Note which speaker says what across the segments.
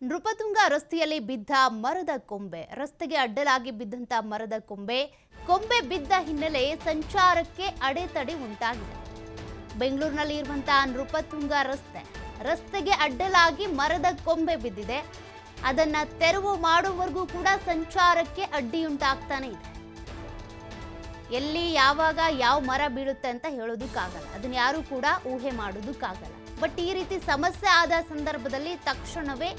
Speaker 1: ನೃಪತುಂಗ ರಸ್ತೆಯಲ್ಲಿ ಬಿದ್ದ ಮರದ ಕೊಂಬೆ. ರಸ್ತೆಗೆ ಅಡ್ಡಲಾಗಿ ಬಿದ್ದಂತ ಮರದ ಕೊಂಬೆ ಬಿದ್ದ ಹಿನ್ನೆಲೆ ಸಂಚಾರಕ್ಕೆ ಅಡೆತಡೆ ಉಂಟಾಗಿದೆ. ಬೆಂಗಳೂರಿನಲ್ಲಿ ಇರುವಂತಹ ನೃಪತುಂಗ ರಸ್ತೆಗೆ ಅಡ್ಡಲಾಗಿ ಮರದ ಕೊಂಬೆ ಬಿದ್ದಿದೆ. ಅದನ್ನ ತೆರವು ಮಾಡುವವರೆಗೂ ಕೂಡ ಸಂಚಾರಕ್ಕೆ ಅಡ್ಡಿಯುಂಟಾಗ್ತಾನೆ ಇದೆ. ಎಲ್ಲಿ ಯಾವಾಗ ಯಾವ ಮರ ಬೀಳುತ್ತೆ ಅಂತ ಹೇಳೋದಕ್ಕಾಗಲ್ಲ. ಅದನ್ನ ಯಾರು ಕೂಡ ಊಹೆ ಮಾಡೋದಕ್ಕಾಗಲ್ಲ. ಬಟ್ ಈ ರೀತಿ ಸಮಸ್ಯೆ ಆದ ಸಂದರ್ಭದಲ್ಲಿ ತಕ್ಷಣವೇ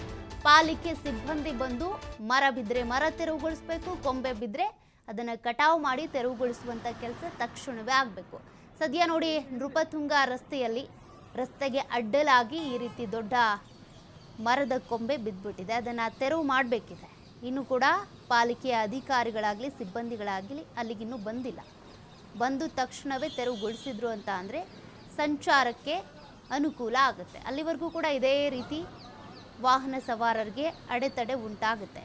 Speaker 1: ಪಾಲಿಕೆ ಸಿಬ್ಬಂದಿ ಬಂದು ಮರ ಬಿದ್ದರೆ ಮರ ತೆರವುಗೊಳಿಸಬೇಕು, ಕೊಂಬೆ ಬಿದ್ದರೆ ಅದನ್ನು ಕಟಾವು ಮಾಡಿ ತೆರವುಗೊಳಿಸುವಂಥ ಕೆಲಸ ತಕ್ಷಣವೇ ಆಗಬೇಕು. ಸದ್ಯ ನೋಡಿ, ನೃಪತುಂಗ ರಸ್ತೆಗೆ ಅಡ್ಡಲಾಗಿ ಈ ರೀತಿ ದೊಡ್ಡ ಮರದ ಕೊಂಬೆ ಬಿದ್ದುಬಿಟ್ಟಿದೆ. ಅದನ್ನು ತೆರವು ಮಾಡಬೇಕಿದೆ. ಇನ್ನು ಕೂಡ ಪಾಲಿಕೆಯ ಅಧಿಕಾರಿಗಳಾಗಲಿ ಸಿಬ್ಬಂದಿಗಳಾಗಲಿ ಅಲ್ಲಿಗಿನ್ನೂ ಬಂದಿಲ್ಲ. ಬಂದು ತಕ್ಷಣವೇ ತೆರವುಗೊಳಿಸಿದ್ರು ಅಂತ ಅಂದರೆ ಸಂಚಾರಕ್ಕೆ ಅನುಕೂಲ ಆಗುತ್ತೆ. ಅಲ್ಲಿವರೆಗೂ ಕೂಡ ಇದೇ ರೀತಿ ವಾಹನ ಸವಾರರಿಗೆ ಅಡೆತಡೆ ಉಂಟಾಗುತ್ತೆ.